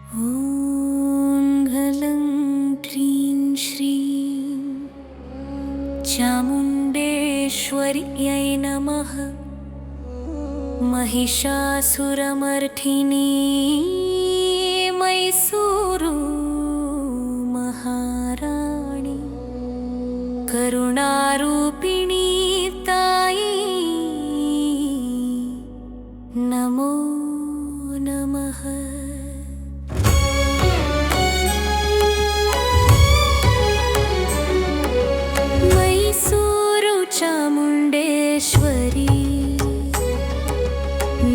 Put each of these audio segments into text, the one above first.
ॐ घलं क्लीं श्रीं चामुण्डेश्वर्यै नमः। महिषासुरमर्थिनी मैसूरु महाराणी करुणारूपिणी ताई नमो नमः। मैसूरु ಚಾಮುಂಡೇಶ್ವರಿ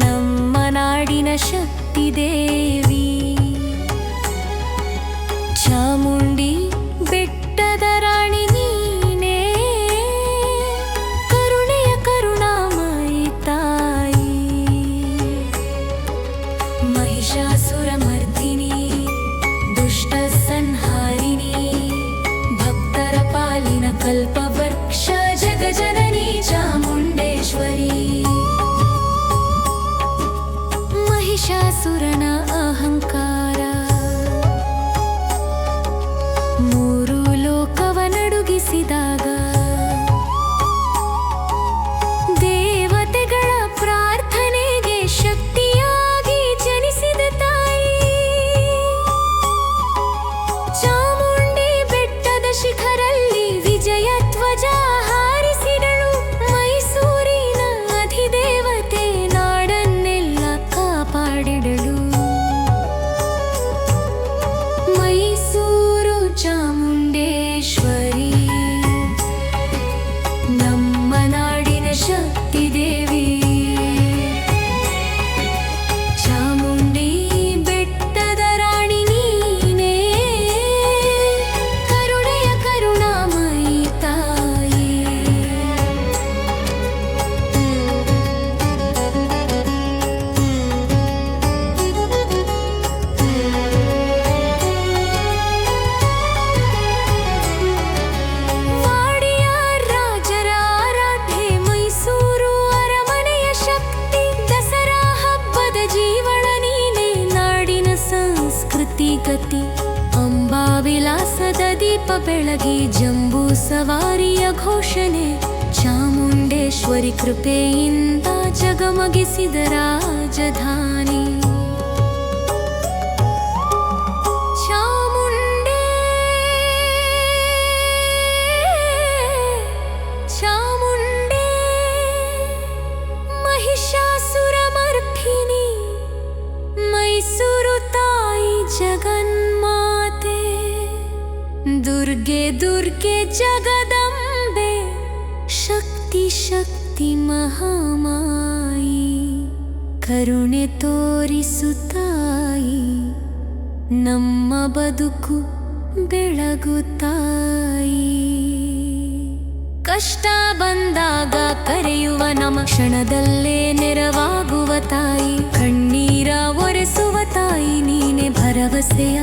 ನಮ್ಮ ನಾಡಿನ ಶಕ್ತಿ ದೇವಿ, ಚಾಮುಂಡಿ ಬೆಟ್ಟದ ರಾಣಿ ನೀನೇ, ಕರುಣೆಯ ಕರುಣಾಮಯಿ ತಾಯಿ, ಮಹಿಷಾಸುರ ಮರ್ದಿನಿ ದುಷ್ಟ ಸಂಹಾರಿಣಿ, ಭಕ್ತರ ಪಾಲಿನ ಕಲ್ಪವೃಕ್ಷ ಜಗಜನನಿ ಚಾಮುಂಡೇಶ್ವರಿ। ಮಹಿಷಾಸುರನ ಅಹಂಕಾರ ಮೂರು ಲೋಕವ ನಡುಗಿಸಿದಾಗ ದೇವತೆಗಳ ಪ್ರಾರ್ಥನೆಗೆ ಶಕ್ತಿಯಾಗಿ ಜನಿಸಿದ ತಾಯಿ, ಚಾಮುಂಡಿ ಬೆಟ್ಟದ ಶಿಖರಲ್ಲಿ ವಿಜಯ ಧ್ವಜ ಹಾರಿಸಿದಳು, ಮೈಸೂರಿನ ಅಧಿದೇವತೆ ನಾಡನ್ನೆಲ್ಲ ಕಾಪಾಡಿದಳು। ಮೈಸೂರು ಚಾಮುಂಡೇಶ್ವರಿ ನಮ್ಮ ನಾಡಿನ ಶಕ್ತಿ ದೇವಿ, ಚಾಮುಂಡಿ ಬೆಟ್ಟದ ರಾಣಿ ನೀನೇ, ಕರುಣೆಯ ಕರುಣಾಮಯಿ ತಾಯಿ। ವಾಡಿಯಾರ್ ರಾಜರ ಆರಾಧ್ಯ ಮೈಸೂರು ಅರಮನೆಯ ಶಕ್ತಿ, ದಸರಾ ಹಬ್ಬದ ಜೀವನ ನೀನೆ, ನಾಡಿನ ಸಂಸ್ಕೃತಿ ಗತಿ, ಅಂಬಾವಿಲಾಸದ ದೀಪ ಬೆಳಗಿ ಜಂಬೂ ಸವಾರಿಯ ಘೋಷಣೆ, ಚಾಮುಂಡೇಶ್ವರಿ ಕೃಪೆಯಿಂದ ಜಗಮಗಿಸಿದ ರಾಜಧಾನಿ। ಚಾಮುಂಡೇ ಚಾಮುಂಡೇ ಮಹಿಷಾಸುರ ಮರ್ದಿನಿ ಮೈಸೂರು ತಾಯಿ ಜಗನ್ಮಾತೆ, ದುರ್ಗೆ ದುರ್ಗೆ ಜಗದಂಬೆ ಶಕ್ತಿ ಶಕ್ತಿ ಮಹಾಮಾಯಿ, ಕರುಣೆ ತೋರಿಸು ತಾಯಿ, ನಮ್ಮ ಬದುಕು ಬೆಳಗು ತಾಯಿ। ಕಷ್ಟ ಬಂದಾಗ ಕರೆಯುವ ನಮ ಕ್ಷಣದಲ್ಲೇ ನೆರವಾಗುವ ತಾಯಿ, ಕಣ್ಣೀರ ಒರೆಸುವ ತಾಯಿ ನೀನೆ, ಭರವಸೆಯ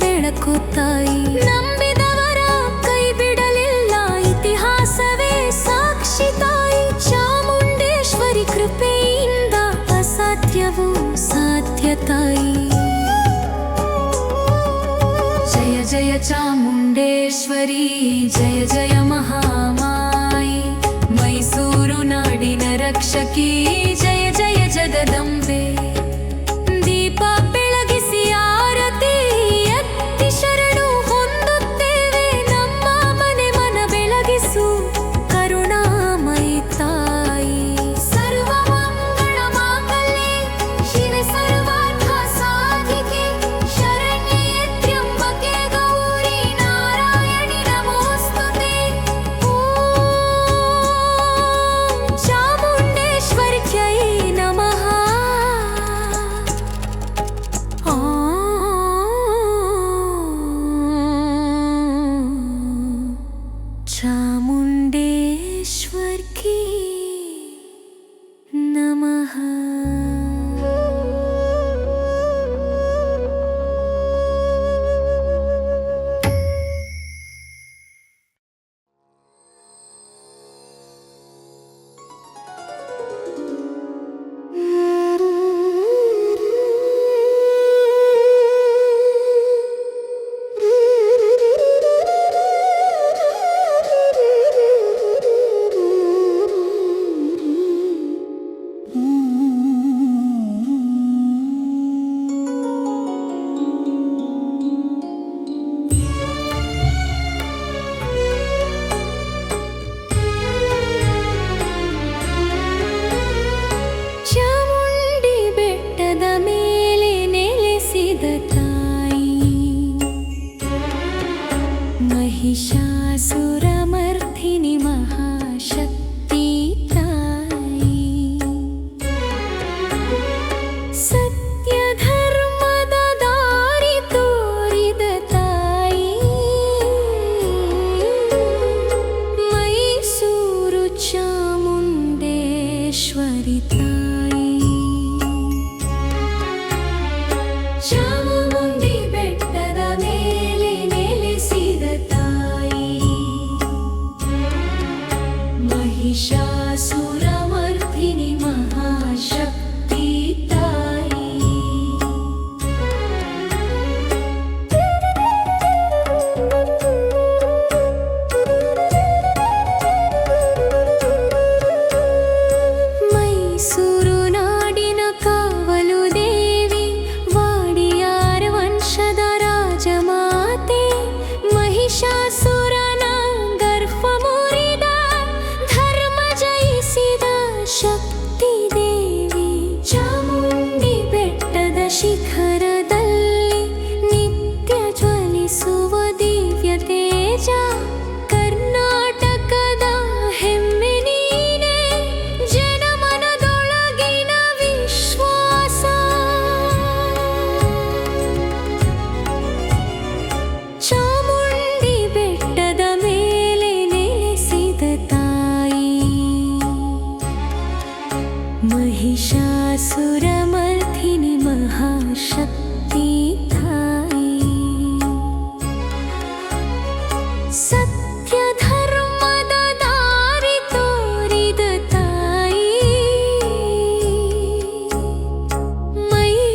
ಬೆಳಕು ತಾಯಿ, ನಂಬಿದವರ ಕೈ ಬಿಡಲಿಲ್ಲ ಇತಿಹಾಸವೇ ಸಾಕ್ಷಿ ತಾಯಿ, ಚಾಮುಂಡೇಶ್ವರಿ ಕೃಪೆಯಿಂದ ಅಸಾಧ್ಯವೂ ಸಾಧ್ಯ ತಾಯಿ। ಜಯ ಜಯ ಚಾಮುಂಡೇಶ್ವರಿ, ಜಯ ಜಯ ಮಹಾಮಾಯಿ, ಮೈಸೂರು ನಾಡಿನ ರಕ್ಷಕಿ, ಜಯ ಜಯ ಜಗದಂಬೆ। ದೀಪ ಬೆಳಗಿಸಿ ಆರತಿ ಎತ್ತಿ ಶರಣು ಹೊಂದುತ್ತೇವೆ, ನಮ್ಮ ಮನೆ ಮನ ಬೆಳಗಿಸು ಕರುಣಾಮಯಿ ತಾಯಿ। ಸರ್ವ ಮಂಗಳ ಮಾಂಗಲ್ಯೆ ಶಿವೆ ಸರ್ವಾರ್ಥ ಸಾಧಿಕೆ, ಶರಣ್ಯೆ ತ್ರ್ಯಂಬಕೆ ಗೌರಿ ನಾರಾಯಣಿ ನಮೋಸ್ತುತೆ। ಓಂ ಚಾಮುಂಡೇಶ್ವರ್ಯೈ ನಮಃ।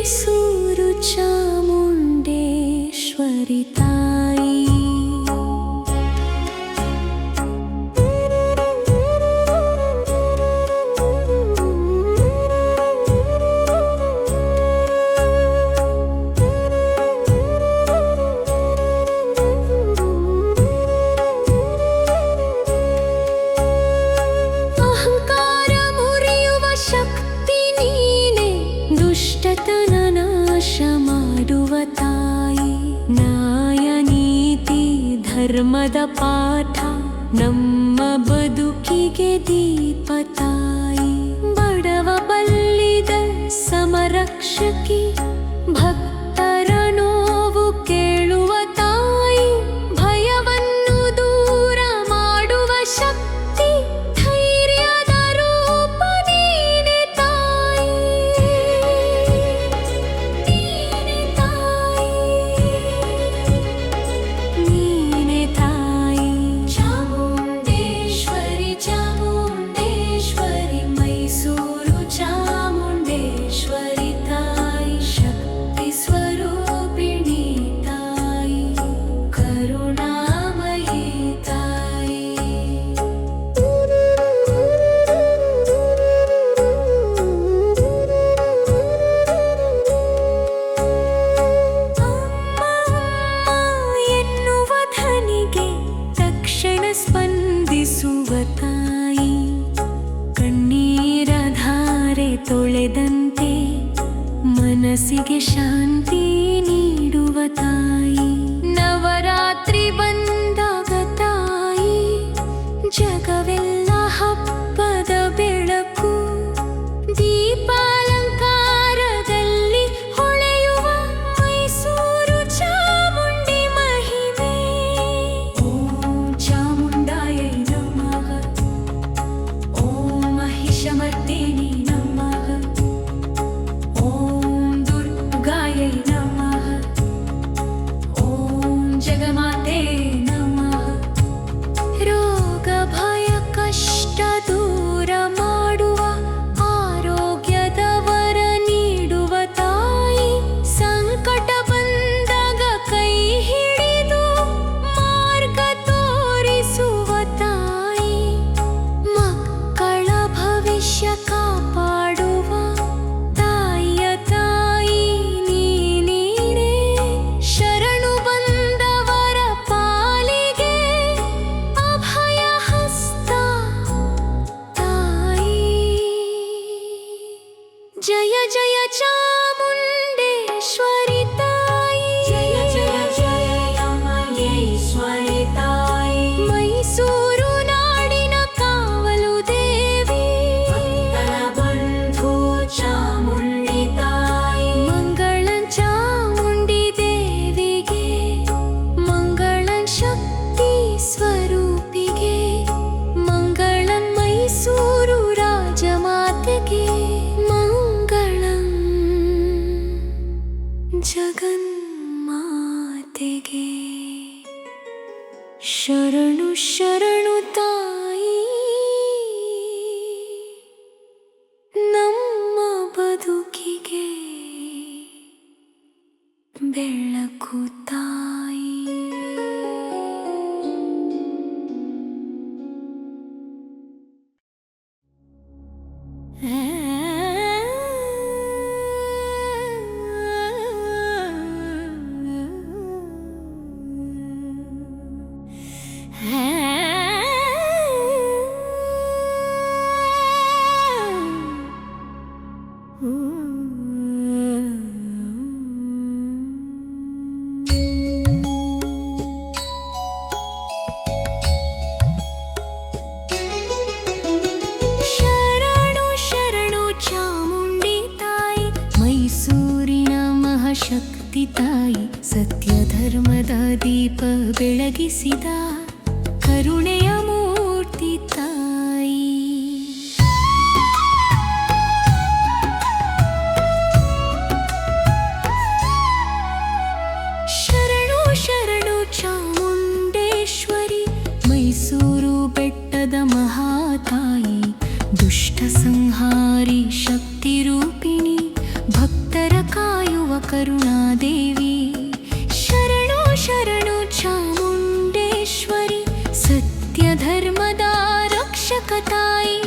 ಮೈಸೂರು ಚಾಮುಂಡೇಶ್ವರಿ ತಾಯಿ ದುಷ್ಟತನ ನಾಶ ಮಾಡುವ ತಾಯಿ ನ್ಯಾಯ ನೀತಿ ಧರ್ಮದ ಪಾಠ ನಮ್ಮ ಬದುಕಿಗೆ ದೀಪ ತಾಯಿ ಬಡವ ಬಲ್ಲಿದ ಸಮರಕ್ಷಕಿ ಭಕ್ತರ ನೋವು ಕೇಳುವ ತಾಯಿ ಭಯವನ್ನು ದೂರ ಮಾಡುವ ಶಕ್ತಿ ಧೈರ್ಯದ ರೂಪ ನೀನೆ ತಾಯಿ ನೀನೆ ತಾಯಿ ಚಾಮುಂಡೇಶ್ವರಿ ಚಾಮುಂಡೇಶ್ವರಿ ಮೈಸೂರು ಚಾಮುಂಡೇಶ್ವರಿ ತಾಯಿ ಶಕ್ತಿ ಸ್ವರೂಪಿಣಿ ತಾಯಿ ಕರುಣಾಮಯಿ ತಾಯಿ ಎನ್ನುವ ಧ್ವನಿಗೆ ತಕ್ಷಣ ಸ್ಪಂದಿಸುವ ತಾಯಿ ಕಣ್ಣೀರ ಧಾರೆ ತೊಳೆದಂತೆ ಮನಸ್ಸಿಗೆ ಶಾಂತಿ ನೀಡುವ ತಾಯಿ ನವರಾತ್ರಿ ಬಂದಾಗ ತಾಯಿ ಜಗವೆಲ್ಲ ಹಬ್ಬದ ಬೆಳಕು ದೀಪಾಲಂಕಾರದಲ್ಲಿ ಹೊಳೆಯುವ ಮೈಸೂರು ಚಾಮುಂಡಿ ಮಹಿಮೆ ಓಂ ಚಾಮುಂಡಾಯೈ ನಮಃ ಓಂ ಮಹಿಷಮರ್ದಿನಿ ನಮಃ ಓಂ ದುರ್ಗಾಯೈ ನಮಃ ಓಂ ಜಗಮಾತೆ ನಮಃ ರೋಗ ಭಯ ಕಷ್ಟ ದೂರ ಮಾಡುವ ಆರೋಗ್ಯದ ವರ ನೀಡುವ ತಾಯಿ ಸಂಕಟ ಬಂದಾಗ ಕೈ ಹಿಡಿದು ಮಾರ್ಗ ತೋರಿಸುವ ತಾಯಿ ಮಕ್ಕಳ ಭವಿಷ್ಯ ಕಾಪಾಡುವ ತಾಯಿಯ ತಾಯಿ ನೀನೇ ಶರಣು ಬಂದವರ ಪಾಲಿಗೆ ಅಭಯ ಹಸ್ತ ತಾಯಿ ಜಯ ಜಯ ಚಾಮುಂಡೇಶ್ವರಿ ತಾಯಿ ಜಯ ಜಯ ಜಯ ಮಹೇಶ್ವರಿ ತಾಯಿ ಮೈಸೂರು ನಾಡಿನ ಕಾವಲು ದೇವಿ ಭಕ್ತರ ಬಂಧು ಚಾಮುಂಡಿ ತಾಯಿ ಮಂಗಳಂ ಚಾಮುಂಡಿ ದೇವಿಗೆ ಮಂಗಳಂ ಶಕ್ತಿ ಸ್ವರೂಪಿಗೆ ಮಂಗಳಂ ಮೈಸೂರು ರಾಜಮಾತೆಗೆ ಮಂಗಳಂ ಜಗನ್ಮಾತೆಗೆ ಶರಣು ಶರಣು ತಾಯಿ ನಮ್ಮ ಬದುಕಿಗೆ ಬೆಳಕು ತಾಯಿ ಶರಣು ಶರಣು ಚಾಮುಂಡಿ ತಾಯಿ ಮೈಸೂರಿನ ಮಹಾಶಕ್ತಿ ತಾಯಿ ಸತ್ಯ ಧರ್ಮದ ದೀಪ ಬೆಳಗಿಸಿದ ಕರುಣೆಯ ಮೂರ್ತಿ ತಾಯಿ ಶರಣು ಶರಣು ಚಾಮುಂಡೇಶ್ವರಿ ಮೈಸೂರು ಬೆಟ್ಟದ ಮಹಾತಾಯಿ ದುಷ್ಟ ಸಂಹಾರಿ ಶಕ್ತಿ ರೂಪಿಣಿ ಭಕ್ತರ ಕಾಯಿ ಕರುಣಾದೇವಿ. ಶರಣು ಶರಣು ಚಾಮುಂಡೇಶ್ವರಿ, ಸತ್ಯ ಧರ್ಮದ ರಕ್ಷಕ ತಾಯಿ,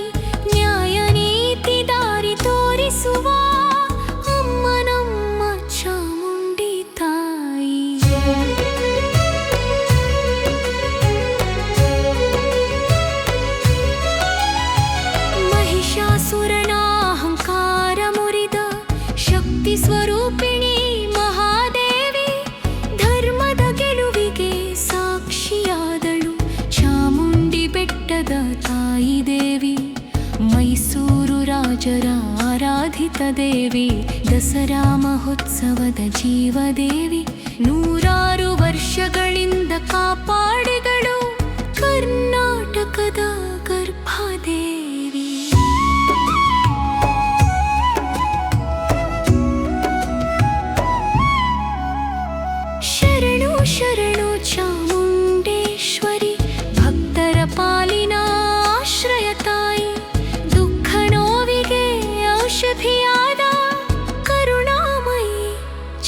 ನ್ಯಾಯ ನೀತಿ ದಾರಿ ತೋರಿಸುವ ಅಮ್ಮ ನಮ್ಮ ಚಾಮುಂಡಿ ತಾಯಿ. ಮಹಿಷಾಸುರನ ಅಹಂಕಾರ ಮುರಿದ ಶಕ್ತಿ ಸ್ವರೂಪಿಣಿ ಮಹಾದೇವಿ, ಧರ್ಮದ ಗೆಲುವಿಗೆ ಸಾಕ್ಷಿಯಾದಳು ಚಾಮುಂಡಿ ಬೆಟ್ಟದ ತಾಯಿ ದೇವಿ. ಮೈಸೂರು ರಾಜರ ಆರಾಧಿತ ದೇವಿ, ದಸರಾ ಮಹೋತ್ಸವದ ಜೀವದೇವಿ, ನೂರಾರು ವರ್ಷಗಳಿಂದ ಕಾಪಾಡಿದಳು ಕರ್ನಾಟಕದ ಗರ್ಭದೇವಿ. ಶರಣು ಶರಣು ಚಾಮುಂಡೇಶ್ವರಿ, ಭಕ್ತರ ಪಾಲಿನ ಆಶ್ರಯ ತಾಯಿ, ದುಃಖ ನೋವಿಗೆ ಔಷಧಿಯಾದ ಕರುಣಾಮಯಿ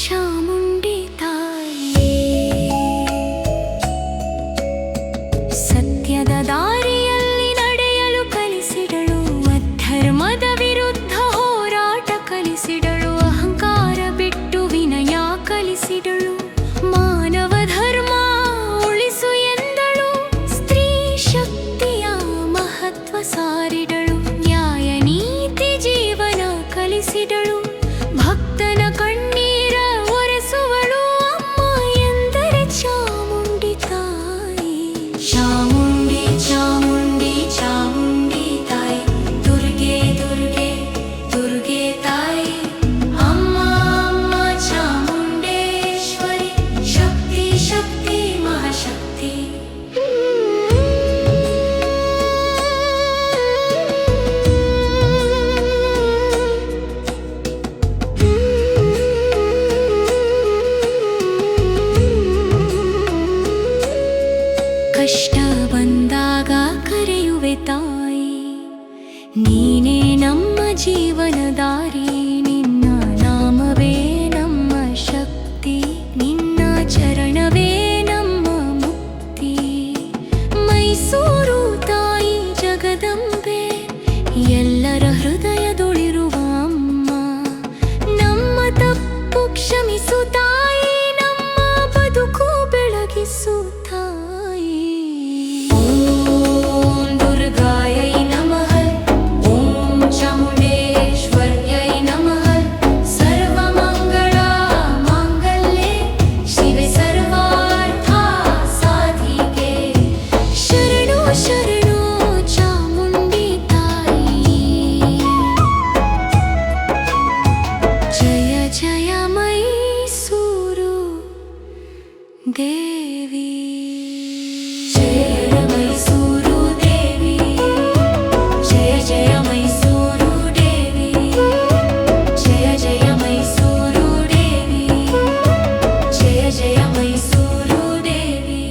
ಚಾಮುಂಡಿ ತಾಯಿ. ಸತ್ಯದ ದಾರಿಯಲ್ಲಿ ನಡೆಯಲು ಕಲಿಸಿದಳು, ಅಧರ್ಮದ ವಿರುದ್ಧ ಹೋರಾಟ ಕಲಿಸಿದಳು, ಅಹಂಕಾರ ಬಿಟ್ಟು ವಿನಯ ಕಲಿಸಿದಳು, ಮಾನವ ಧರ್ಮ ಉಳಿಸು ಎಂದಳು, ಸ್ತ್ರೀ ಶಕ್ತಿಯ ಮಹತ್ವ ಸಾರಿದಳು, ನ್ಯಾಯ ನೀತಿ ಜೀವನ ಕಲಿಸಿದಳು, ಭಕ್ತನ ಕಣ್ಣೀರ ಒರೆಸುವಳು ಅಮ್ಮ ಎಂದರೆ ಚಾಮುಂಡಿ ತಾಯಿ. ಚಾಮುಂಡಿ ಚಾಮುಂಡಿ ಚಾಮುಂಡಿ ತಾಯಿ, ದುರ್ಗೆ ದುರ್ಗೆ ದುರ್ಗೆ ತಾಯಿ, ಅಮ್ಮ ಅಮ್ಮ ಚಾಮುಂಡೇಶ್ವರಿ, ಶಕ್ತಿ ಶಕ್ತಿ ಮಹಾಶಕ್ತಿ. ಕಷ್ಟ ಬಂದಾಗ ಕರೆಯುವೆ ತಾಯಿ, ನೀನೇ ನಮ್ಮ ಜೀವನ ದಾರಿ, ನಿನ್ನ ನಾಮವೇ ನಮ್ಮ ಶಕ್ತಿ, ನಿನ್ನ ಚರಣವೇ ನಮ್ಮ ಮುಕ್ತಿ. ಮೈಸೂರು ತಾಯಿ ಜಗದಂಬೆ, ಎಲ್ಲರ ಹೃದಯದೊಳಿರುವ ಅಮ್ಮ, ನಮ್ಮ ತಪ್ಪು ಕ್ಷಮಿಸು ತಾಯಿ, ನಮ್ಮ ಬದುಕು ಬೆಳಗಿಸು ತಾಯಿ. ಓಂ ದುರ್ಗಾಯೈ ನಮಃ, ಓಂ ಚಾಮುಂಡೇಶ್ವರ್ಯೈ ನಮಃ, ಸರ್ವಮಂಗಳ ಮಾಂಗಲ್ಯೆ ಶಿವೆ ಸರ್ವಾರ್ಥ ಸಾಧಿಕೆ. ಶರಣು ಶರಣು ಚಾಮುಂಡಿ ತಾಯಿ, ಜಯ ಜಯ ಮೈಸೂರು ದೇವಿ. ಜಯ ಮೈಸೂರು ದೇವಿ, ಜಯ ಜಯ ಮೈಸೂರು ದೇವಿ, ಜಯ ಜಯ ಮೈಸೂರು ದೇವಿ, ಜಯ ಜಯ ಮೈಸೂರು ದೇವಿ.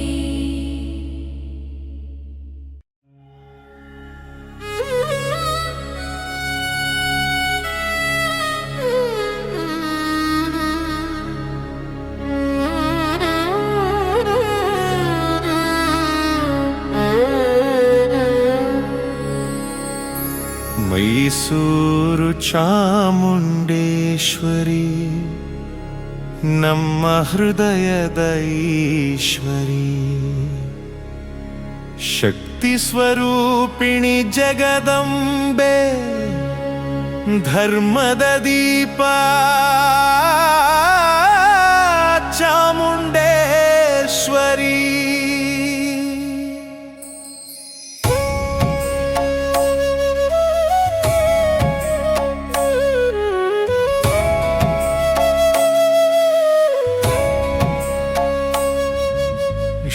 ಮೈಸೂರು ಚಾಮುಂಡೇಶ್ವರಿ, ನಮ್ಮ ಹೃದಯದ ಈಶ್ವರಿ, ಶಕ್ತಿ ಸ್ವರೂಪಿಣಿ ಜಗದಂಬೆ, ಧರ್ಮದ ದೀಪ ಚಾಮುಂಡೇಶ್ವರಿ.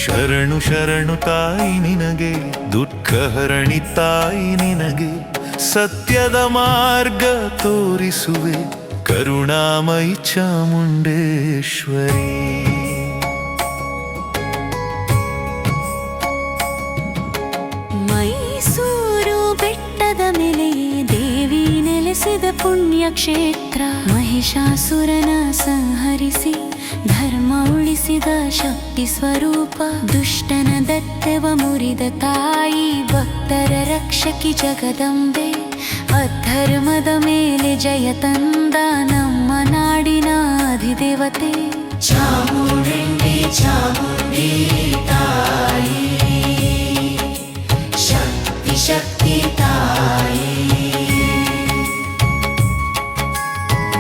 ಶರಣು ಶರಣು ತಾಯಿ ನಿನಗೆ, ದುಃಖ ಹರಣಿ ತಾಯಿ ನಿನಗೆ, ಸತ್ಯದ ಮಾರ್ಗ ತೋರಿಸುವೆ ಕರುಣಾಮಯಿ ಚಾಮುಂಡೇಶ್ವರಿ. ಮೈಸೂರು ಬೆಟ್ಟದ ಮೇಲೆ ದೇವಿ ನೆಲೆಸಿದ ನೆಲೆಸಿದ ಪುಣ್ಯಕ್ಷೇತ್ರ. ಮಹಿಷಾಸುರನ ಸಂಹರಿಸಿ ಧರ್ಮ ಉಳಿಸಿದ ಶಕ್ತಿ ಸ್ವರೂಪ. ದುಷ್ಟನ ದತ್ತೆವ ಮುರಿದ ತಾಯಿ, ಭಕ್ತರ ರಕ್ಷಕಿ ಜಗದಂಬೆ. ಅಧರ್ಮದ ಮೇಲೆ ಜಯ ತಂದ ನಮ್ಮ ನಾಡಿನ ಅಧಿದೇವತೆ. ಚಾಮುಂಡಿ ಚಾಮುಂಡಿ ತಾಯಿ, ಶಕ್ತಿ ಶಕ್ತಿ ತಾಯಿ.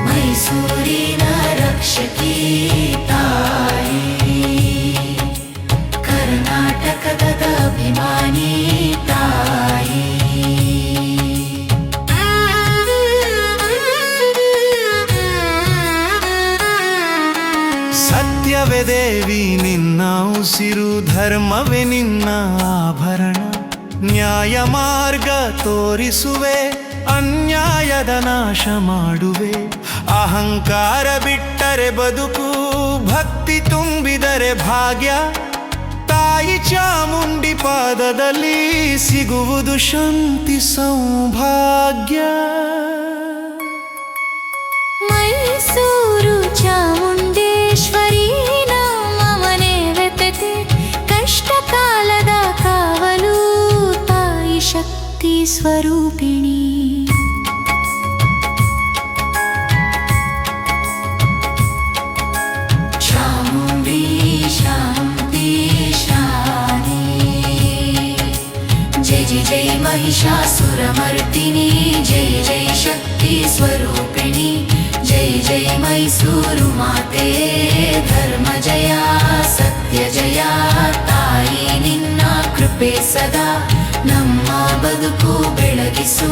ಮೈಸೂರಿನ ರಕ್ಷಕಿ ತಾಯಿ, ಕರ್ನಾಟಕದ ಅಭಿಮಾನಿ ತಾಯಿ. ಸತ್ಯವೇ ದೇವಿ ನಿನ್ನ ಉಸಿರು, ಧರ್ಮವೇ ನಿನ್ನ ಆಭರಣ. ನ್ಯಾಯ ಮಾರ್ಗ ತೋರಿಸುವೆ, ಅನ್ಯಾಯದ ನಾಶ ಮಾಡುವೆ. ಅಹಂಕಾರ ಬಿಟ್ಟರೆ ಬದುಕು, ಭಕ್ತಿ ತುಂಬಿದರೆ ಭಾಗ್ಯ. ತಾಯಿ ಚಾಮುಂಡಿ ಪಾದದಲ್ಲಿ ಸಿಗುವುದು ಶಾಂತಿ ಸೌಭಾಗ್ಯ. ಮೈಸೂರು ಚಾಮುಂಡೇಶ್ವರಿ ನಮ್ಮ ಮನೆ ವ್ಯಥೆ. ಕಷ್ಟ ಕಾಲದ ಕಾವಲು, ತಾಯಿ ಶಕ್ತಿ ಸ್ವರೂಪಿಣಿ. ಚಾಮುಂಡಿ ಶಾಂತಿ ಶಾನಿ, ಜೈ ಜೈ ಜೈ ಮಹಿಷಾಸುರಮರ್ದಿನಿ. ಜೈ ಜೈ ಶಕ್ತಿ ಸ್ವರೂಪಿಣಿ. ಜೈ ಜೈ ಮೈಸೂರು ಮಾತೆ, ಧರ್ಮ ಜಯ ಸತ್ಯ ಜಯ. ತಾಯಿ ನಿನ್ನ ಕೃಪೆ ಸದಾ ನಮ್ಮ ಬದುಕು ಬೆಳಗಿಸು,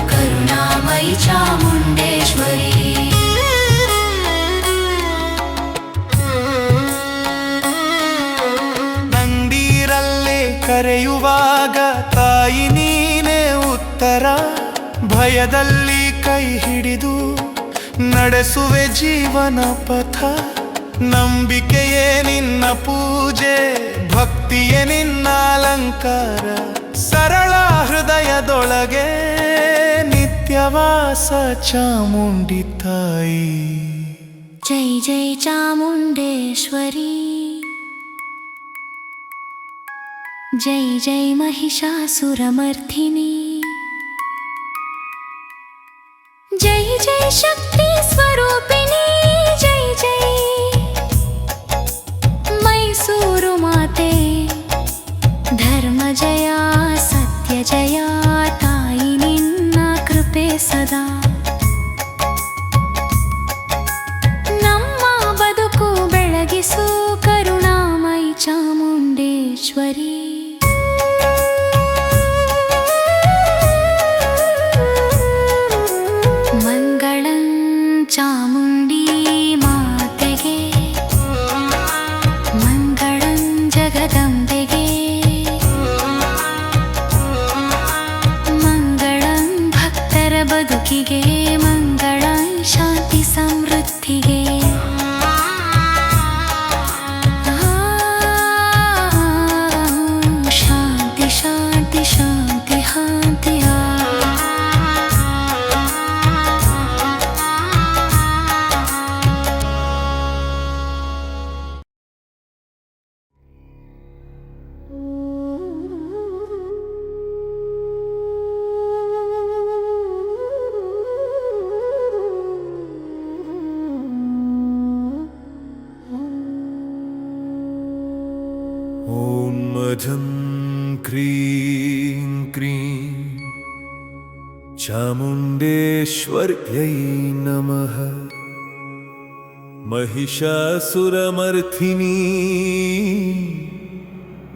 ಕರುಣಾಮಯಿ ಚಾಮುಂಡೇಶ್ವರಿ. ನಂದಿರಲ್ಲೇ ಕರೆಯುವಾಗ ತಾಯಿ ನೀನೇ ಉತ್ತರ. ಭಯದಲ್ಲಿ ಕೈ ಹಿಡಿದು ನಡೆಸುವೆ ಜೀವನ ಪಥ. ನಂಬಿಕೆಯೇ ನಿನ್ನ ಪೂಜೆ, ಭಕ್ತಿಯೇ ನಿನ್ನ ಅಲಂಕಾರ. ಸರಳ ಹೃದಯದೊಳಗೆ ನಿತ್ಯವಾಸ ಚಾಮುಂಡಿ ತಾಯಿ. ಜೈ ಜೈ ಚಾಮುಂಡೇಶ್ವರಿ. ಜೈ ಜೈ ಮಹಿಷಾಸುರಮರ್ದಿನಿ. ಜೈ ಜೈ ಶಕ್ತಿ ಸ್ವರೂಪಿಣಿ. ಜೈ ಜೈ ಮೈಸೂರು ಮಾತೆ, ಧರ್ಮ ಜಯ ಸತ್ಯ ಜಯ. ತಾಯಿ ನಿನ್ನ ಕೃಪೆ ಸದಾ ನಮ್ಮ ಬದುಕು ಬೆಳಗಿಸು, ಕರುಣಾಮಯಿ ಚಾಮುಂಡೇಶ್ವರಿ. ಚಾಮುಂಡಿ ಮಾತೆಗೆ, ಮಂಗಳಂ ಜಗದಂಬೆಗೆ. ಮಂಗಳಂ ಭಕ್ತರ ಬದುಕಿಗೆ, ಮಂಗಳಂ ಶಾಂತಿ ಸಮೃದ್ಧಿಗೆ. ಶಾಂತಿ ಶಾಂತಿ ಶಾಂತಿ ಶಾಂತಿ. ॐ क्रीं क्रीं चामुण्डेश्वर्यै नमः। महिषासुरमर्थिनी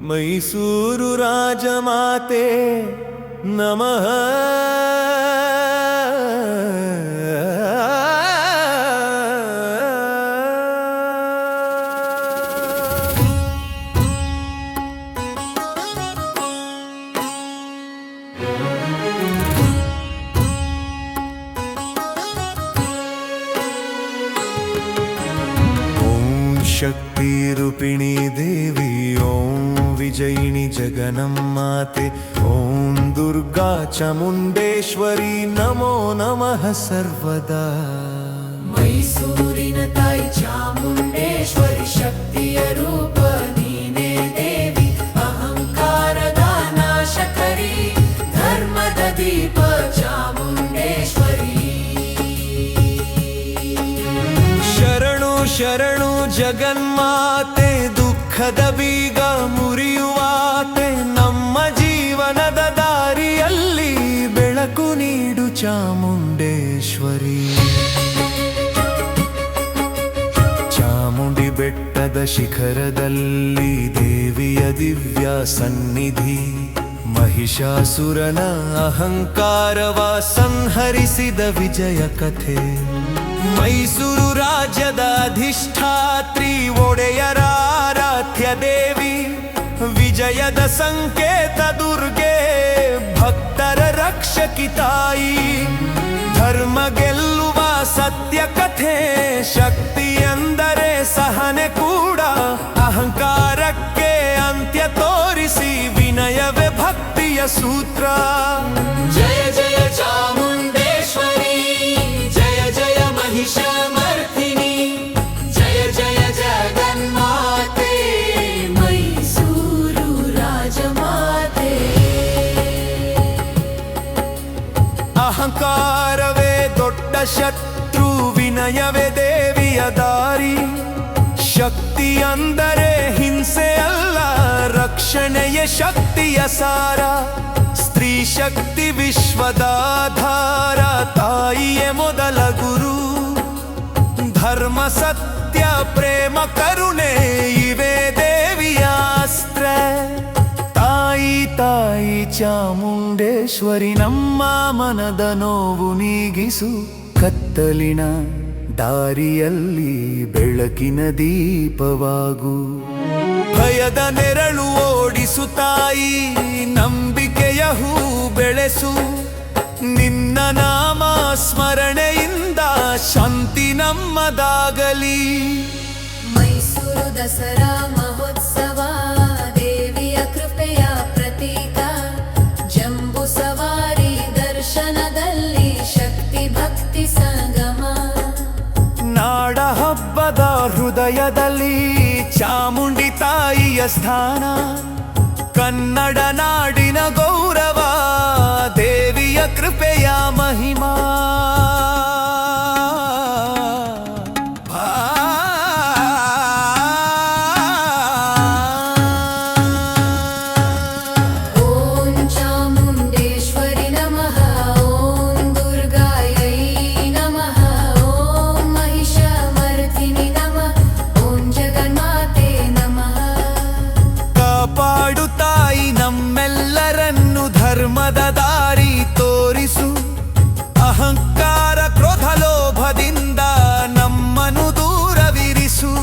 मैसूरुराजमाते नमः। शक्तिरूपिणी देवी, ॐ विजयिनी जगन्माते, ॐ दुर्गा ಚಾಮುಂಡೇಶ್ವರಿ ನಮೋ ನಮಃ ಸರ್ವದಾ ಮೈಸೂರಿನ ತಾಯಿ ಚಾಮುಂಡೇಶ್ವರಿ ಶಕ್ತಿಯ ರೂಪ ನೀನೇ ದೇವಿ ಅಹಂಕಾರದ ನಾಶಕರಿ ಧರ್ಮದ ದೀಪ ಚಾಮುಂಡೇಶ್ವರಿ ಶರಣು ಶರಣು ಜಗನ್ಮಾತೆ ದುಃಖದ ಬೀಗ ಮುರಿಯುವಾತೆ ನಮ್ಮ ಜೀವನದ ದಾರಿಯಲ್ಲಿ ಬೆಳಕು ನೀಡು ಚಾಮುಂಡೇಶ್ವರಿ ಚಾಮುಂಡಿ ಬೆಟ್ಟದ ಶಿಖರದಲ್ಲಿ ದೇವಿಯ ದಿವ್ಯ ಸನ್ನಿಧಿ ಮಹಿಷಾಸುರನ ಅಹಂಕಾರವ ಸಂಹರಿಸಿದ ವಿಜಯ ಕಥೆ ಮೈಸೂರು ರಾಜ್ಯದ ಅಧಿಷ್ಠಾತ್ರಿ ಒಡೆಯರ ಆರಾಧ್ಯ ದೇವಿ ವಿಜಯದ ಸಂಕೇತ ದುರ್ಗೆ ಭಕ್ತರ ರಕ್ಷಕಿ ತಾಯಿ ಧರ್ಮ ಗೆಲ್ಲುವ ಸತ್ಯ ಕಥೆ ಶಕ್ತಿ ಎಂದರೆ ಸಹನೆ ಕೂಡ ಅಹಂಕಾರಕ್ಕೆ ಅಂತ್ಯ ತೋರಿಸಿ ವಿನಯವೇ ಭಕ್ತಿಯ ಸೂತ್ರ ಜಯ ಜಯ ಚಾಮುಂಡೇಶ್ವರಿ ಜಯ ಜಯ ಮಹಿಷಮರ್ದಿನಿ ಜಯ ಜಯ ಜಗನ್ಮಾತೆ ಮೈಸೂರು ರಾಜಮಾತೆ ಅಹಂಕಾರವೇ ದೊಡ್ಡ ಶತ್ರು ವಿನಯವೇ ದೇವಿಯ ದಾರಿ ಶಕ್ತಿ ಅಂದರೆ ಹಿಂಸೆ ಅಲ್ಲ ರಕ್ಷಣೆಯ ಶಕ್ತಿಯ ಸಾರ ಸ್ತ್ರೀ ಶಕ್ತಿ ವಿಶ್ವದಾಧಾರ ತಾಯಿಯೇ ಮೊದಲ ಗುರು ಧರ್ಮ ಸತ್ಯ ಪ್ರೇಮ ಕರುಣೆ ಇವೇ ದೇವಿಯ ಅಸ್ತ್ರ ತಾಯಿ ತಾಯಿ ಚಾಮುಂಡೇಶ್ವರಿ ನಮ್ಮ ಮನದ ನೋವು ನೀಗಿಸು ಕತ್ತಲಿನ ದಾರಿಯಲ್ಲಿ ಬೆಳಕಿನ ದೀಪವಾಗು ಭಯದ ನೆರಳು ಓಡಿಸು ತಾಯಿ ನಂಬಿಕೆಯ ಹೂ ಬೆಳೆಸು ನಿನ್ನ ನಾಮ ಸ್ಮರಣೆಯಿಂದ ಶಾಂತಿ ನಮ್ಮದಾಗಲಿ ಮೈಸೂರು ದಸರಾ ಮಹೋತ್ಸವ ದೇವಿಯ ಕೃಪೆಯ ಪ್ರತೀಕ ಜಂಬೂ ಸವಾರಿ ದರ್ಶನದಲ್ಲಿ ಶಕ್ತಿ ಭಕ್ತಿ ಸಂಗಮ ನಾಡ ಹಬ್ಬದ ಹೃದಯದಲ್ಲಿ ಚಾಮುಂಡಿ ತಾಯಿಯ ಸ್ಥಾನ ಕನ್ನಡ ನಾಡಿನ ಗೌರವ ದೇವಿಯ ಕೃಪೆಯ ಮಹಿಮಾ ಓಂ ಚಾಮುಂಡೇಶ್ವರಿ ನಮಃ ಓಂ ದುರ್ಗಾಯೈ ನಮಃ ಓಂ ಮಹಿಷಮರ್ದಿನಿ ನಮಃ ಓಂ ಜಗನ್ಮಾತೆ ನಮಃ ಕಾಪಾಡು ತಾಯಿ ನಮ್ಮೆಲ್ಲರನ್ನು ಧರ್ಮದ ದಾರಿ ತೋರಿಸು ಅಹಂಕಾರ ಕ್ರೋಧ ಲೋಭದಿಂದ ನಮ್ಮನ್ನು ದೂರವಿರಿಸು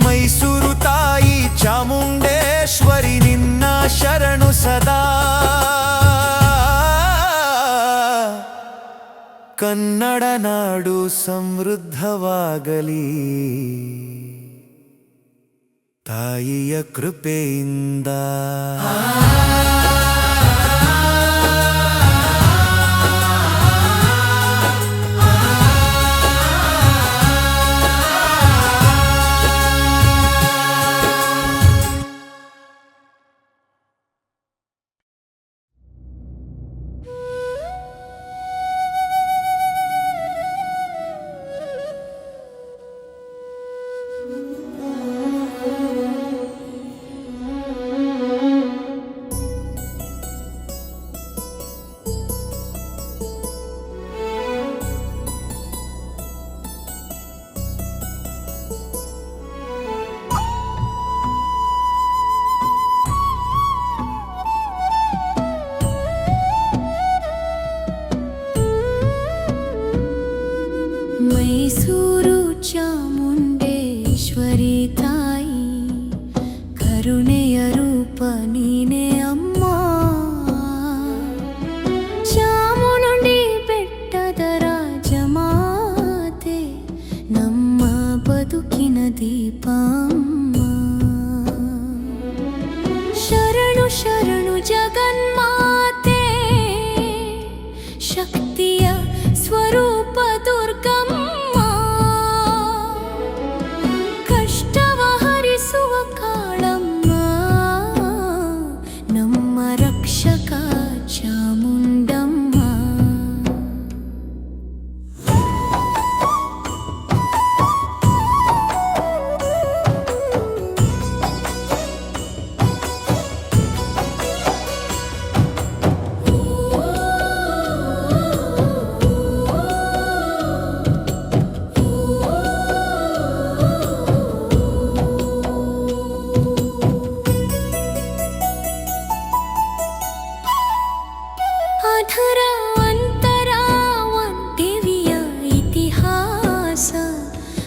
ಮೈಸೂರು ತಾಯಿ ಚಾಮುಂಡೇಶ್ವರಿ ನಿನ್ನ ಶರಣು ಸದಾ ಕನ್ನಡ ನಾಡು ಸಮೃದ್ಧವಾಗಲಿ ತಾಯಿಯ ಕೃಪೆಯಿಂದ ಮೈಸೂರು ಚಾಮುಂಡೇಶ್ವರಿ ತಾಯಿ ಕರುಣೆಯ ರೂಪ ನೀನೇ ಅಮ್ಮ ಚಾಮುಂಡಿ ಬೆಟ್ಟದ ರಾಜಮಾತೆ ನಮ್ಮ ಬದುಕಿನ ದೀಪಮ್ಮ ಶರಣು ಶರಣು ಜಗನ್ಮಾತೆ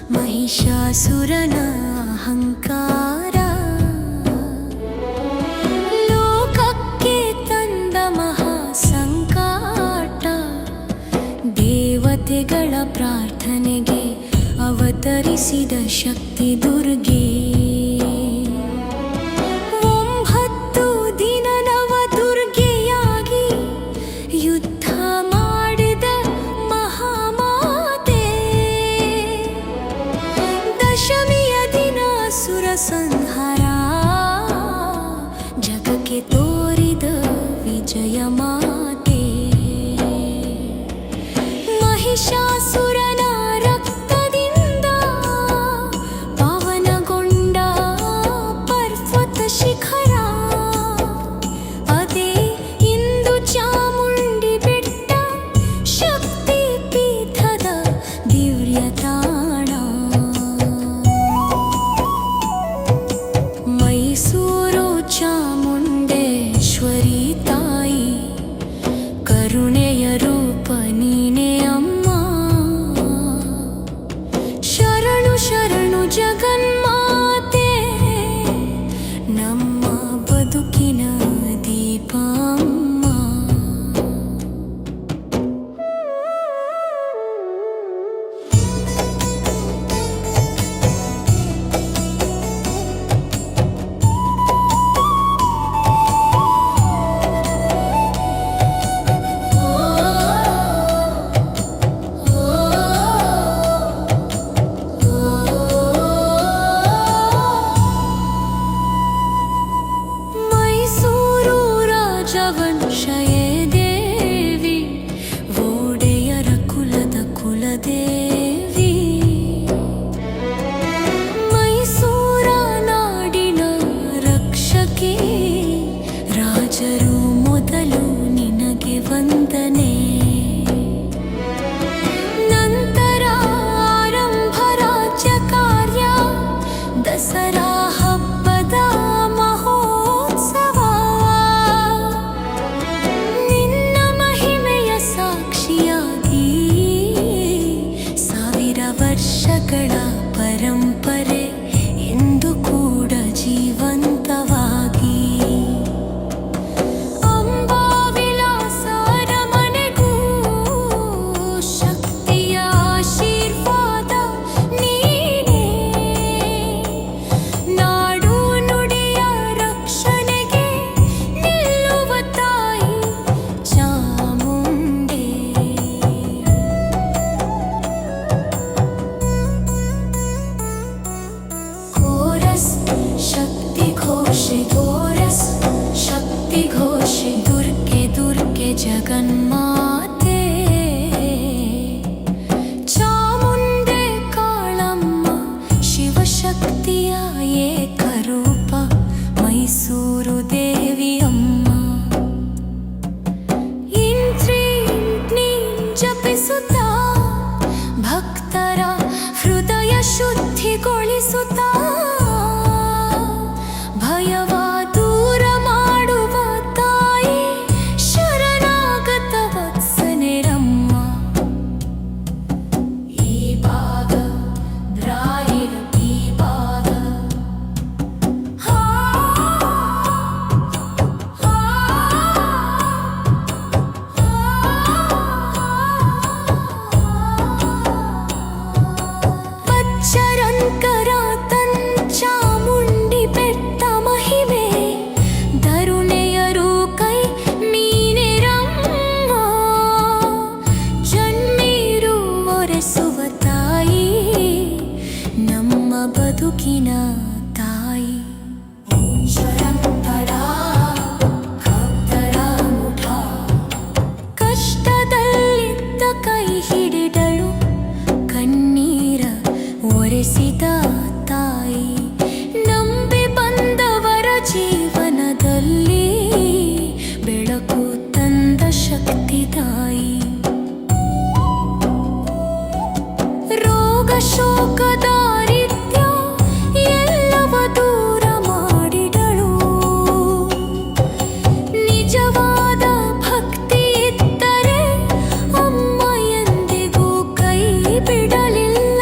ಮಹಿಷಾಸುರನ ಅಹಂಕಾರ ಲೋಕಕ್ಕೆ ತಂದ ಮಹಾ ಸಂಕಟ ದೇವತೆಗಳ ಪ್ರಾರ್ಥನೆಗೆ ಅವತರಿಸಿದ ಶಕ್ತಿ ದುರ್ಗೆ 9 ದಿನ ನವ ದುರ್ಗೆಯಾಗಿ ಯುದ್ಧ ಮಾಡಿದ ಮಹಾಮಾತೆ ದಶಮಿಯ ದಿನ ಸುರ ಸಂಹಾರ ಜಗಕ್ಕೆ ತೋರಿದ ವಿಜಯ ಮಾತೆ ಮಹಿಷಾಸುರನ ರಕ್ತದಿಂದ ಪಾವನಗೊಂಡ ಪರ್ವತ ಶಿಖರ ಅದೇ ಇಂದು ಚಾಮುಂಡಿ ಬೆಟ್ಟ ಶಕ್ತಿ ಪೀಠದ ದಿವ್ಯ ತಾಣ ಮೈಸೂರು ಚಾಮುಂಡೇಶ್ವರಿ ತಾಯಿ ಕರುಣೆಯ ರೂಪ ನೀನೇ ಅಮ್ಮ ಶರಣು ಶರಣು ಜಗನ್ಮಾತೆ ನಮ್ಮ ಬದುಕಿನ ದೀಪ ಅಮ್ಮ ಮೈಸೂರು ರಾಜವಂಶಯೇ ದೇವಿ ಒಡೆಯರ ಕುಲದ ಕುಲದೇವಿ ಮೈಸೂರ ನಾಡಿನ ರಕ್ಷಕಿ ರಾಜರು ಮೊದಲು ನಿನಗೆ ವಂದನೆ ನಂತರ ಆರಂಭ ರಾಜ್ಯ ಕಾರ್ಯ ದಸರಾ ಹಬ್ಬದ ಮಹೋತ್ಸವ ನಿನ್ನ ಮಹಿಮೆಯ ಸಾಕ್ಷಿಯಾಗಿ ಸಾವಿರ ವರ್ಷಗಳ ಪರಂಪರೆ ಎಂದು ಕೂಡ ಜೀವಂತವಾಗಿ ಅಂಬಾವಿಲಾಸ ಅರಮನೆಗೂ ಶಕ್ತಿಯ ಆಶೀರ್ವಾದ ನೀನೇ ನಾಡು ನುಡಿಯ ರಕ್ಷಣೆಗೆ ನಿಲ್ಲುವ ತಾಯಿ ಚಾಮುಂಡೆ ಕೋರಸ್ ಶಕ್ತಿ ಘೋಷೆ ಕೋರಸ್ ಶಕ್ತಿ ಘೋಷೆ ದುರ್ಗೆ ದುರ್ಗೆ ಜಗನ್ಮಾತೆ ಚಾಮುಂಡೆ ಕಾಳಮ್ಮ ಶಿವಶಕ್ತಿಯ ಏಕರೂಪ ಮೈಸೂರು ದೇವಿ ಅಮ್ಮ ಇಂತ್ರಿ ಜಪಿಸುತ್ತಾ ಭಕ್ತರ ಹೃದಯ ಶುದ್ಧಿಗೊಳಿಸುತ್ತಾ ಭಯವ ದೂರ ಮಾಡುವ ತಾಯಿ ಶರಣಾಗತ ವತ್ಸನೆರಮ್ಮ ಈ ಭಾಗ ದ್ರಾಯಿಡ ಈ ಭಾಗ ಪಚ್ಚರಂಕರ ಚಾಮುಂಡಿ ಬೆಟ್ಟ ಮಹಿಮೆ ಧರುಣೆಯರು ಕೈ ಮೀನೆರಮ್ಮ ಜನ್ಮೀರು ಒರೆಸುವ ತಾಯಿ ನಮ್ಮ ಬದುಕಿನ ತಾಯಿ ಶರಂತರ ಭಕ್ತರ ಮುಠ ಕಷ್ಟದಲ್ಲಿದ್ದ ಕೈ ಹಿಡಿದಳು ಕಣ್ಣೀರ ಒರೆಸಿದ ತಾಯಿ ನಂಬಿ ಬಂದವರ ಜೀವನದಲ್ಲಿ ಬೆಳಕು ತಂದ ಶಕ್ತಿ ತಾಯಿ ರೋಗ ಶೋಕ ದಾರಿದ್ರ್ಯ ಎಲ್ಲವ ದೂರ ಮಾಡಿದಳು ನಿಜವಾದ ಭಕ್ತಿ ಇದ್ದರೆ ಅಮ್ಮ ಎಂದಿಗೂ ಕೈ ಬಿಡಲಿಲ್ಲ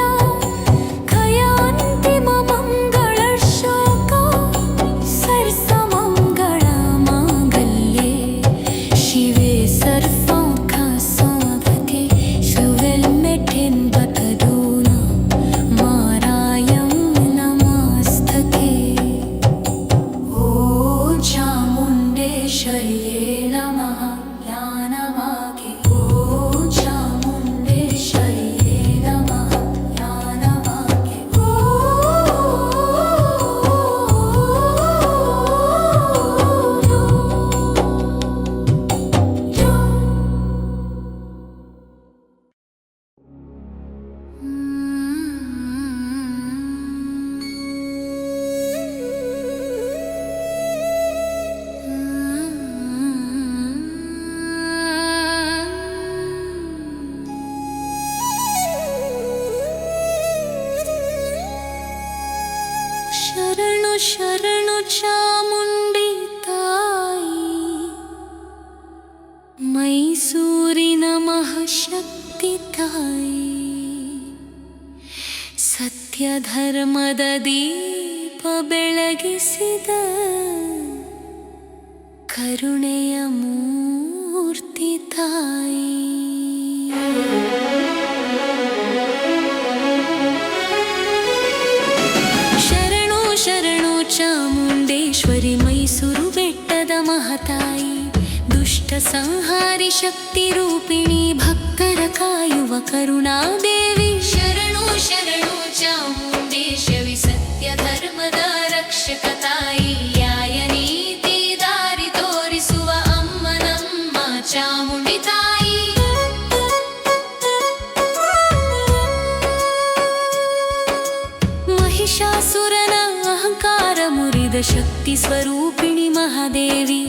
ಶರಣು ಚಾಮುಂಡಿ ತಾಯಿ ಮೈಸೂರಿನ ಮಹಾಶಕ್ತಿ ತಾಯಿ ಸತ್ಯ ಧರ್ಮದ ದೀಪ ಬೆಳಗಿಸಿದ ಕರುಣೆಯ ಮೂರ್ತಿ ತಾಯಿ ಶರಣು ಶರಣು ಚಾಮುಂಡೇಶ್ವರಿ ಮೈಸೂರು ಬೆಟ್ಟದ ಮಹತಾಯಿ ದುಷ್ಟ ಸಂಹಾರಿ ಶಕ್ತಿ ರೂಪಿಣಿ ಭಕ್ತರ ಕಾಯುವ ಕರುಣಾದೇವಿ ಶರಣು ಶರಣು ಚಾಮುಂಡೇಶ್ವರಿ ಸತ್ಯ ಧರ್ಮದ ರಕ್ಷಕ ತಾಯಿ ನ್ಯಾಯ ನೀತಿ ದಾರಿ ತೋರಿಸುವ ಅಮ್ಮ ನಮ್ಮ ಚಾಮುಂಡಿ ತಾಯಿ ಮಹಿಷಾಸುರನ ಅಹಂಕಾರ ಮುರಿದ ಶಕ್ತಿ ಸ್ವರೂಪಿಣಿ ಮಹಾದೇವಿ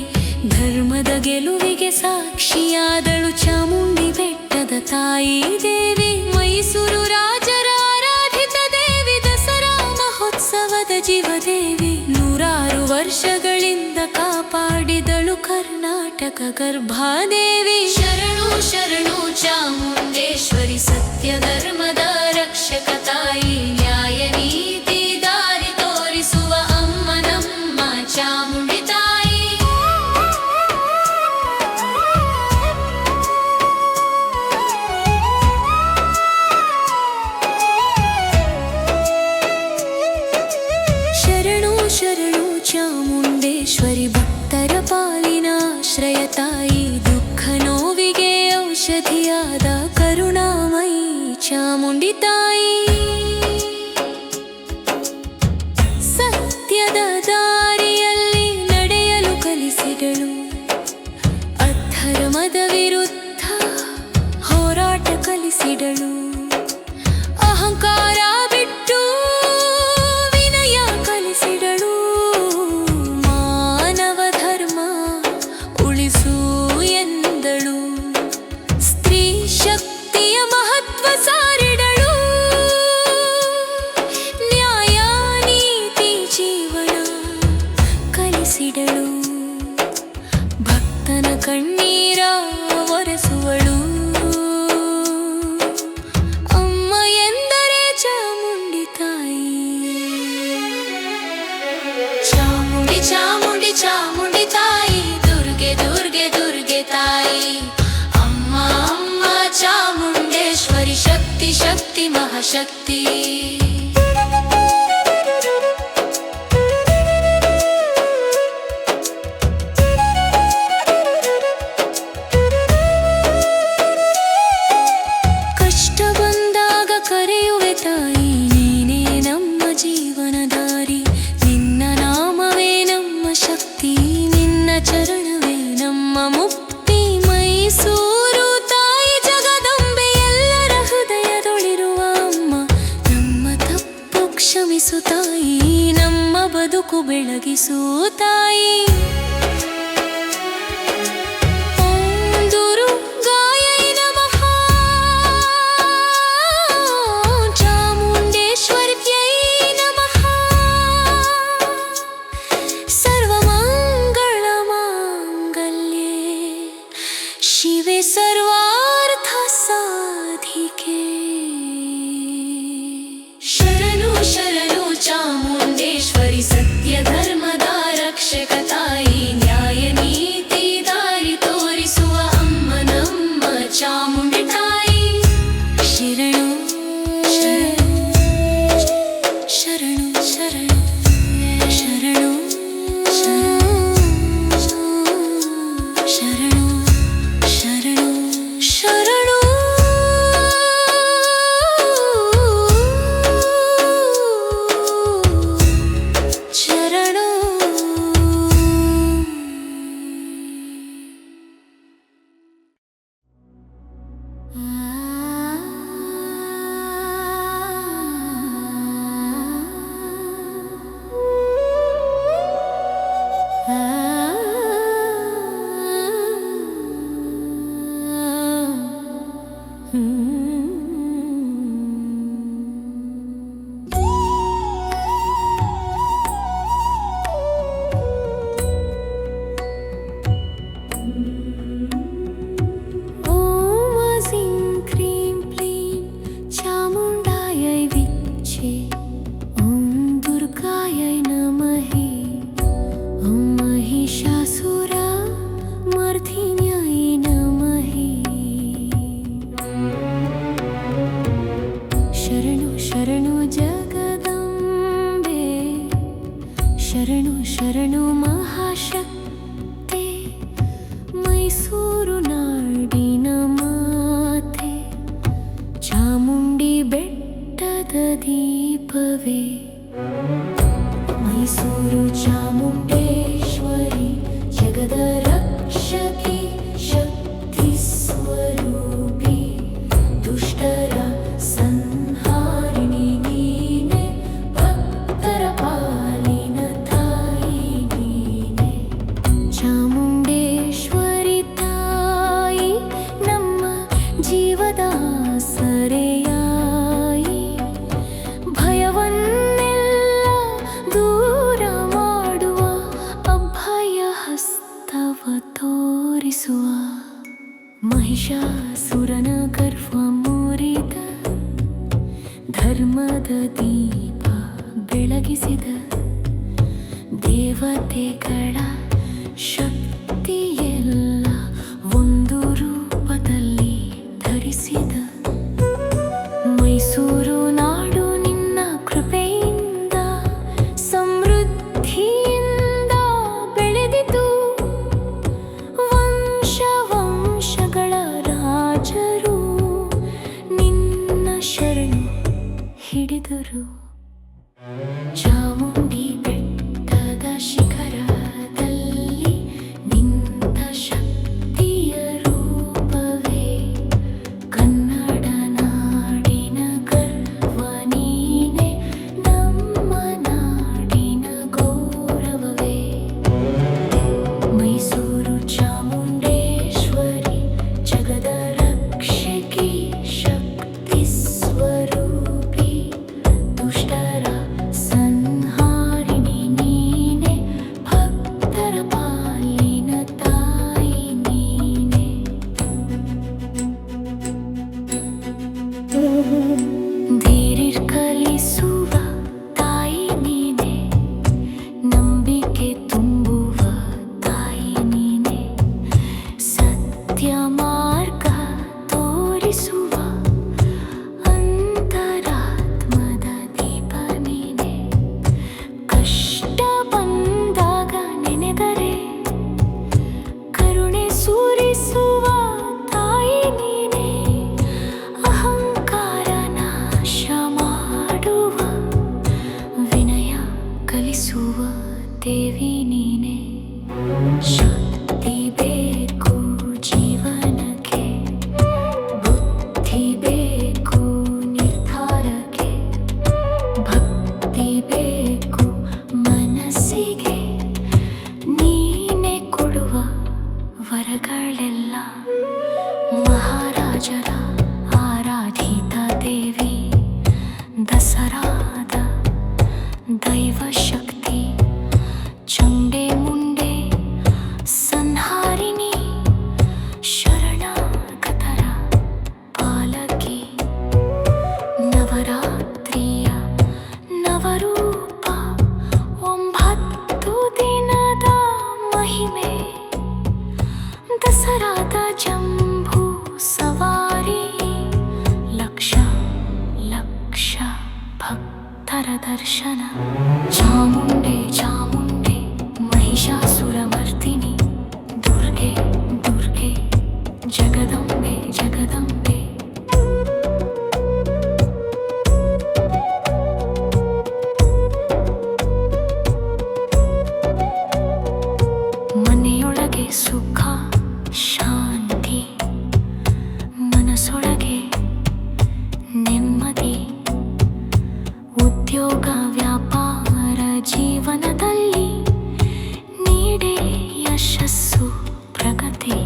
ಧರ್ಮದ ಗೆಲುವಿಗೆ ಸಾಕ್ಷಿಯಾದಳು ಚಾಮುಂಡಿ ಬೆಟ್ಟದ ತಾಯಿ ದೇವಿ ಮೈಸೂರು ರಾಜರ ಆರಾಧಿತ ದೇವಿ ದಸರಾ ಮಹೋತ್ಸವದ ಜೀವದೇವಿ ನೂರಾರು ವರ್ಷಗಳಿಂದ ಕಾಪಾಡಿದಳು ಕರ್ನಾಟಕ ಗರ್ಭಾದೇವಿ ಶರಣು ಶರಣು ಚಾಮುಂಡೇಶ್ವರಿ ಸತ್ಯ ಧರ್ಮದ ರಕ್ಷಕ ತಾಯಿ ನ್ಯಾಯ ನೀತಿ ದಾರಿ ತೋರಿಸುವ ಅಮ್ಮ ನಮ್ಮ ಚಾಮುಂಡಿ ತಾಯಿ ಶರಣು ಶರಣು ಚಾಮುಂಡೇಶ್ವರಿ ಭಕ್ತರ ಪಾಲಿನ ಆಶ್ರಯ ತಾಯಿ ದುಃಖ ನೋವಿಗೆ ಔಷಧಿಯಾದ ಕರುಣಾಮಯಿ ಚಾಮುಂಡಿ ತಾಯಿ ಸತ್ಯದ ದಾರಿಯಲ್ಲಿ ನಡೆಯಲು ಕಲಿಸಿದಳು ಅಧರ್ಮದ ವಿರುದ್ಧ ಹೋರಾಟ ಕಲಿಸಿದಳು ಅಹಂಕಾರ ಬಿಟ್ಟು ವಿನಯ ಕಲಿಸಿದಳು ಮಾನವ ಧರ್ಮ ಉಳಿಸು ಎಂದಳು ಸ್ತ್ರೀ ಶಕ್ತಿಯ ಮಹತ್ವ ಸಾರಿದಳು ನ್ಯಾಯ ನೀತಿ ಜೀವನ ಕಲಿಸಿದಳು ಭಕ್ತನ ಕಣ್ಣೀರ ಒರೆಸುವಳು ಅಮ್ಮ ಎಂದರೆ ಚಾಮುಂಡಿ ತಾಯಿ ಚಾಮುಂಡಿ ಚಾಮುಂಡಿ ಚಾಮುಂಡಿ ತಾಯಿ ದುರ್ಗೆ ದುರ್ಗೆ ದುರ್ಗೆ ತಾಯಿ ಅಮ್ಮ ಅಮ್ಮ ಚಾಮುಂಡೇಶ್ವರಿ ಶಕ್ತಿ ಶಕ್ತಿ ಮಹಾಶಕ್ತಿ ಕಷ್ಟ ಬಂದಾಗ ಕರೆಯುವೆ ತಾಯಿ ನೀನೇ ನಮ್ಮ ಜೀವನ ದಾರಿ ನಿನ್ನ ನಾಮವೇ ನಮ್ಮ ಶಕ್ತಿ ನಿನ್ನ ಚರಣವೇ ನಮ್ಮ ಮುಕ್ತಿ ಮೈಸೂರು ತಾಯಿ ಜಗದಂಬೆ ಎಲ್ಲರ ಹೃದಯದೊಳಿರುವ ಅಮ್ಮ ನಮ್ಮ ತಪ್ಪು ಕ್ಷಮಿಸು ತಾಯಿ ನಮ್ಮ ಬದುಕು ಬೆಳಗಿಸು ತಾಯಿ ಓಂ ದುರ್ಗಾಯೈ ನಮಃ ಚಾಮುಂಡೇಶ್ವರ್ಯೈ ನಮಃ ಸರ್ವಮಂಗಳ ಮಾಂಗಲ್ಯೆ ಶಿವೆ ಸರ್ವಾರ್ಥ ಸಾಧಿಕೆ ಶರಣು ಶರಣು ಚಾಮುಂಡೇಶ್ವರಿ ಸತ್ಯ ಧರ್ಮದ ರಕ್ಷಕ ತಾಯಿ ನ್ಯಾಯ ನೀತಿ ದಾರಿ ತೋರಿಸುವ ಅಮ್ಮ ನಮ್ಮ ಚಾಮುಂಡಿ ತಾಯಿ ಶರಣು ಶರಣು ಶರಣು ಶರಣು ಶರಣು ಶರಣು ಶರಣು ಮೈಸೂರು ಚಾಮುಂಡೇಶ್ವರಿ ಜಗದ ರಕ್ಷಕಿ ಶಕ್ತಿ ಸ್ವರೂಪಿ ದುಷ್ಟರ ಸಂಹಾರಿಣಿ ನೀನೆ ಭಕ್ತರ ಪಾಲಿನ ತಾಯಿ ನೀನೆ ಚಾಮುಂಡೇಶ್ವರಿ ತಾಯಿ ನಮ್ಮ ಜೀವದ ಸರೆಯಾಯಿ ಭಯವನ್ನೆಲ್ಲ ದೂರ ಮಾಡುವ ಅಭಯ ಹಸ್ತವ ತೋರಿಸುವ ಮಹಿಷಾಸುರನ ಗರ್ವ ಮುರಿದ ಧರ್ಮದ ದೀಪ ಬೆಳಗಿಸಿದ ದೇವತೆಗಳ ಶಕ್ತಿಯೆಲ್ಲ ಒಂದು ರೂಪದಲ್ಲಿ ಧರಿಸಿದ ಮೈಸೂರು ನಾಡು ನಿನ್ನ ಕೃಪೆಯಿಂದ ಸಮೃದ್ಧಿಯಿಂದ ಬೆಳೆದಿತು ವಂಶ ವಂಶಗಳ ರಾಜರು ನಿನ್ನ ಶರಣು ಹಿಡಿದರು ಚಾಮುಂಡಿ ಬೆಟ್ಟದ ಶಿಖರದಲ್ಲಿ ನಿಂತ ಶಕ್ತಿಯ ರೂಪವೇ ಕನ್ನಡ ನಾಡಿನ ಗರ್ವ ನೀನೆ ನಮ್ಮ ನಾಡಿನ ಗೌರವವೇ ಮೈಸೂರು ಚಾಮುಂಡೇಶ್ವರಿ ಜಗದ ರಕ್ಷಕಿ ಶಕ್ತಿ ಸ್ವರೂಪಿ ದುಷ್ಟರ ಸಂಹಾರಿಣಿ ನೀನೆ ಭಕ್ತರ ಪಾಲಿನ ತಾಯಿ ನೀನೆ ಧೀರಿರ್ ಕಲಿಸುವ ತಾಯಿ ನೀನೆ ನಂಬಿಕೆ ತುಂಬುವ ತಾಯಿ ನೀನೆ ಸತ್ಯ ಮಾರ್ಗ ತೋರಿಸುವ ಅಂತರಾತ್ಮದ ದೀಪ ನೀನೆ ಕಷ್ಟ ಬಂದಾಗ ನೆನೆದರೆ ಕರುಣೆ ಸುರಿಸುವ ತಾಯಿ ನೀನೆ ಅಹಂಕಾರ ನಾಶ ಮಾಡುವ ವಿನಯ ಕಲಿಸುವ ದೇವಿ ನೀನೆ ಶಕ್ತಿ ಬೇಕು ಜೀವನಕ್ಕೆ ಬುದ್ಧಿ ಬೇಕು ನಿರ್ಧಾರಕ್ಕೆ ಭಕ್ತಿ ಬೇಕು ಮನಸ್ಸಿಗೆ ನೀನೆ ಕೊಡುವ ವರಗಳೆಲ್ಲ ಮಹಾರಾಜರ ಆರಾಧಿತ ದೇವಿ ದಸರಾದ ದೈವ ಶಕ್ತಿ ಚಂಡೆ ಮುಂಡೆ ಸಂಹಾರಿಣಿ ಶರಣಾಗತರ ಪಾಲಕಿ ನವರಾತ್ರಿಯ ನವರೂಪ 9 ದಿನದ ಮಹಿಮೆ ದಸರಾದ ಜಂಬೂ ಸವಾರಿ ಲಕ್ಷ ಲಕ್ಷ ಭಕ್ತರ ದರ್ಶನ ಚಾಮುಂಡೆ ಚಾಮುಂಡೆ ಮಹಿಷಾಸುರ ಮರ್ದಿನಿ ದುರ್ಗೆ ದುರ್ಗೆ ಜಗದಂಬೆ ಜಗದಂಬೆ ಮನೆಯೊಳಗೆ ಸುಖ ಶಾಂತಿ ಮನಸ್ಸೊಳಗೆ ನೆಮ್ಮದಿ ಉದ್ಯೋಗ ವ್ಯಾಪಾರ ಜೀವನದಲ್ಲಿ ನೀಡೇ ಯಶಸ್ಸು ಪ್ರಗತಿ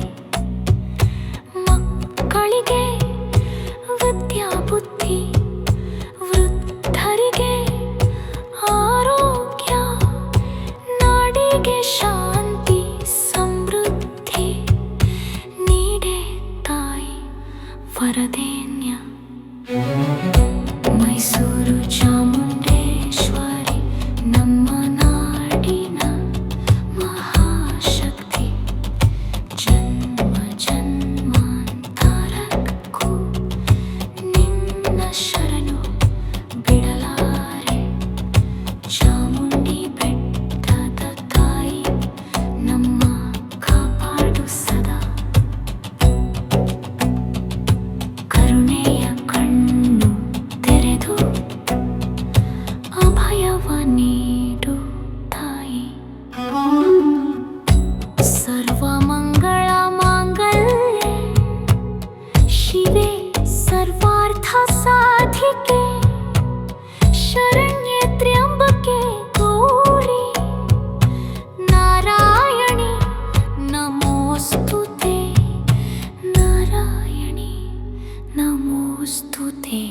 ಮಕ್ಕಳಿಗೆ ವಿದ್ಯಾ ಬುದ್ಧಿ ವೃದ್ಧರಿಗೆ ಆರೋಗ್ಯ ನಾಡಿಗೆ ಶಾಂತಿ ಸಮೃದ್ಧಿ ನೀಡೇ ತಾಯಿ ವರದೇನ್ಯ ಮೈಸೂರು ಚಾಮುಂಡೇಶ್ವರಿ ಅಭಯವ ನೀಡು ತಾಯಿ. ಸರ್ವಮಂಗಳ ಮಾಂಗಲ್ಯೆ ಶಿವೆ ಸರ್ವಾರ್ಥ ಸಾಧಿಕೆ ಶರಣ್ಯೆ ತ್ರ್ಯಂಬಕೆ ಗೌರಿ ನಾರಾಯಣಿ ನಮೋಸ್ತುತೆ ನಾರಾಯಣಿ ನಮೋಸ್ತುತೆ.